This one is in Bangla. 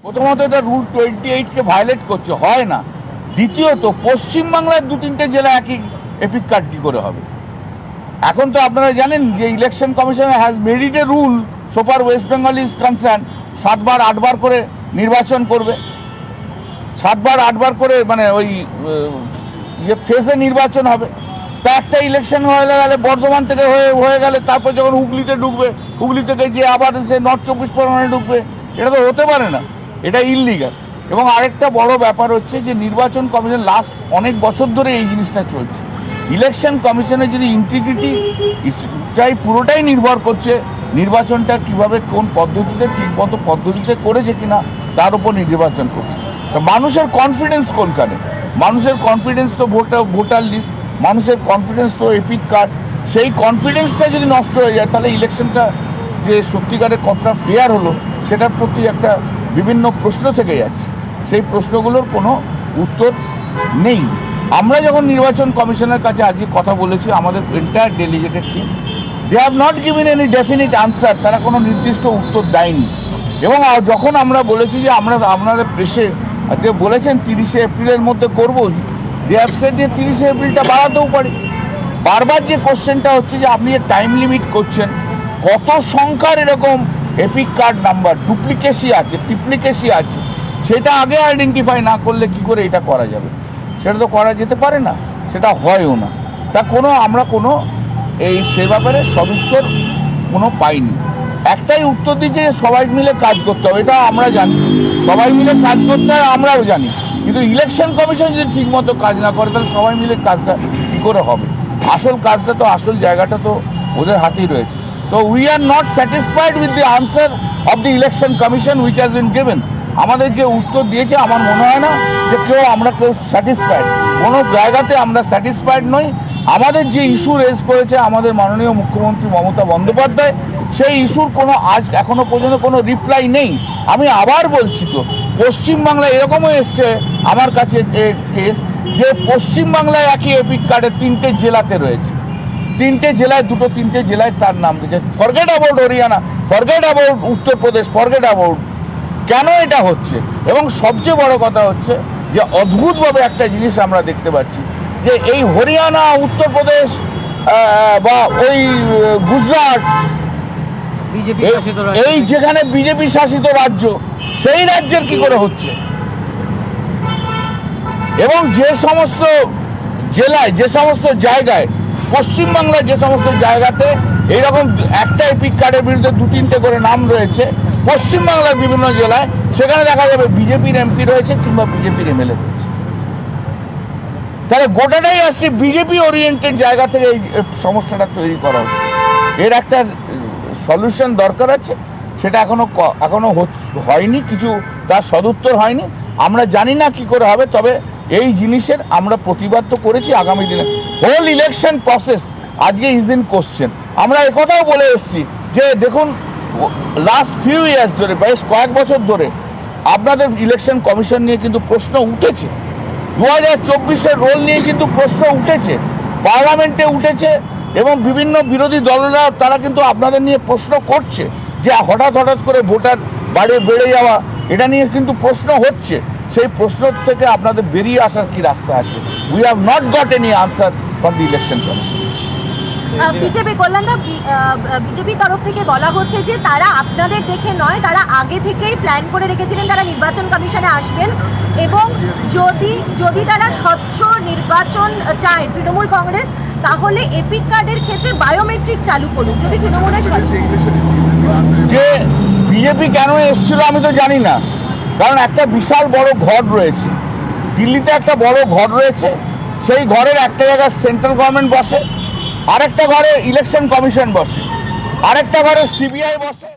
প্রথমত এটা রুল 28 ভায়োলেট করছে, হয় না। দ্বিতীয়ত পশ্চিমবাংলার 2-3টে জেলা একই এপিক কার্ড কি করে হবে? এখন তো আপনারা জানেন যে election commission has made it a rule so far West Bengal is concern, 7বার 8বার করে নির্বাচন করবে, 7বার 8বার করে মানে ওই ফেজে নির্বাচন হবে। তা একটা ইলেকশন হয়ে গেলে বর্ধমান থেকে হয়ে গেলে তারপর যখন হুগলিতে ঢুকবে, হুগলি থেকে যে আবার সে নর্থ 24 পরগনায় ঢুকবে, এটা তো হতে পারে না, এটা ইললিগাল। এবং আরেকটা বড় ব্যাপার হচ্ছে যে নির্বাচন কমিশন লাস্ট অনেক বছর ধরে এই জিনিসটা চলছে। ইলেকশন কমিশনের যদি ইন্টিগ্রিটি পুরোটাই নির্ভর করছে নির্বাচনটা কিভাবে কোন পদ্ধতিতে ঠিকমতো পদ্ধতিতে করেছে কিনা তার উপর নির্বাচন করছে। তো মানুষের কনফিডেন্স কোনখানে? মানুষের কনফিডেন্স তো ভোটার লিস্ট, মানুষের কনফিডেন্স তো এপিক কার্ড। সেই কনফিডেন্সটা যদি নষ্ট হয়ে যায় তাহলে ইলেকশনটা যে সত্যিকারের কতটা ফেয়ার হলো সেটার প্রতি একটা বিভিন্ন প্রশ্ন থেকে যাচ্ছে। সেই প্রশ্নগুলোর কোনো উত্তর নেই। আমরা যখন নির্বাচন কমিশনের কাছে আজকে কথা বলেছি, আমাদের entire delegated team, they have not given any definite answer, তারা কোনো নির্দিষ্ট উত্তর দেয়নি। এবং যখন আমরা বলেছি যে আমরা আপনাদের প্রেসে বলেছেন 30শে এপ্রিলের মধ্যে করবো, দে হ্যাভ সেড যে 30শে এপ্রিলটা বাড়াতেও পারি। বারবার যে কোশ্চেনটা হচ্ছে যে আপনি টাইম লিমিট করছেন, কত সংখ্যার এরকম এপিক কার্ড নাম্বার ডুপ্লিকেসি আছে, ট্রিপ্লিকেসি আছে, সেটা আগে আইডেন্টিফাই না করলে কি করে এটা করা যাবে? সেটা তো করা যেতে পারে না, সেটা হয়ও না। তা আমরা কোনো সে ব্যাপারে সদুত্তর কোনো পাইনি। একটাই উত্তর দিচ্ছে যে সবাই মিলে কাজ করতে হবে, এটা আমরা জানি, সবাই মিলে কাজ করতে হয় আমরাও জানি। কিন্তু ইলেকশন কমিশন যদি ঠিকমতো কাজ না করে তাহলে সবাই মিলে কাজটা কী করে হবে? আসল কাজটা তো, আসল জায়গাটা তো ওদের হাতেই রয়েছে। তো we are not satisfied with the answer of the election commission which has been given. আমাদের যে উত্তর দিয়েছে আমার মনে হয় না যে আমরা কেউ স্যাটিসফাইড, কোনো জায়গাতে আমরা স্যাটিসফাইড নই। আমাদের যে ইস্যু রেজ করেছে আমাদের মাননীয় মুখ্যমন্ত্রী মমতা বন্দ্যোপাধ্যায়, সেই ইস্যুর কোনো এখনো পর্যন্ত কোনো রিপ্লাই নেই। আমি আবার বলছি, তো পশ্চিমবাংলায় এরকমও এসছে আমার কাছে কেস যে পশ্চিমবাংলায় একই এপিক কার্ডের 3টে জেলাতে রয়েছে, 3টে জেলায় 3টে জেলায় তার নাম দিয়েছে। Forget about Haryana, forget about Uttar Pradesh, forget about. কেন এটা হচ্ছে? এবং সবচেয়ে বড় কথা হচ্ছে যে অদ্ভুতভাবে একটা জিনিস আমরা দেখতে পাচ্ছি যে এই হরিয়ানা, উত্তরপ্রদেশ বা ওই গুজরাট, এই যেখানে বিজেপি শাসিত রাজ্য, সেই রাজ্যের কি করে হচ্ছে? এবং যে সমস্ত জেলায়, যে সমস্ত জায়গায়, পশ্চিমবাংলার যে সমস্ত জায়গাতে এইরকম একটা এপিক কার্ডের বিরুদ্ধে 2-3টে করে নাম রয়েছে পশ্চিমবাংলার বিভিন্ন জেলায়, সেখানে দেখা যাবে বিজেপির এমপি রয়েছে কিংবা বিজেপির এমএলএ রয়েছে। তাহলে গোটাটাই আসছে বিজেপি ওরিয়েন্টেড জায়গা থেকে এই সমস্যাটা তৈরি করা হচ্ছে। এর একটা সলিউশন দরকার আছে, সেটা এখনো হয়নি, কিছু তার সদুত্তর হয়নি। আমরা জানি না কি করে হবে, তবে এই জিনিসের আমরা প্রতিবাদ তো করেছি। আগামী দিনে হোল ইলেকশন প্রসেস আজকে ইজ ইন কোশ্চেন। আমরা একথাও বলে এসেছি যে দেখুন, লাস্ট ফিউ ইয়ার্স ধরে, বেশ কয়েক বছর ধরে আপনাদের ইলেকশন কমিশন নিয়ে কিন্তু প্রশ্ন উঠেছে, 2024-এর রোল নিয়ে কিন্তু প্রশ্ন উঠেছে, পার্লামেন্টে উঠেছে, এবং বিভিন্ন বিরোধী দলরা তারা কিন্তু আপনাদের নিয়ে প্রশ্ন করছে যে হঠাৎ করে ভোটার বেড়ে যাওয়া, এটা নিয়ে কিন্তু প্রশ্ন হচ্ছে। সেই প্রশ্ন থেকে আপনাদের বেরিয়ে আসার কি রাস্তা আছে? We have not got any answer from the election commission. BJP কল্যাণদা, বিজেপি তরফ থেকে বলা হচ্ছে যে তারা আপনাদের দেখে নয়, তারা আগে থেকেই প্ল্যান করে রেখেছিলেন তারা নির্বাচন কমিশনে আসবেন, এবং যদি তারা স্বচ্ছ নির্বাচন চায় তৃণমূল কংগ্রেস, তাহলে এপিক কার্ডের ক্ষেত্রে বায়োমেট্রিক চালু করুন। যদি তৃণমূলের যে বিজেপি কেন এসেছিল আমি তো জানি না, কারণ একটা বিশাল বড় ঘর রয়েছে দিল্লিতে, একটা বড় ঘর রয়েছে, সেই ঘরের একটা জায়গায় সেন্ট্রাল গভর্নমেন্ট বসে, আরেকটা ঘরে ইলেকশন কমিশন বসে, আরেকটা ঘরে সিবিআই বসে।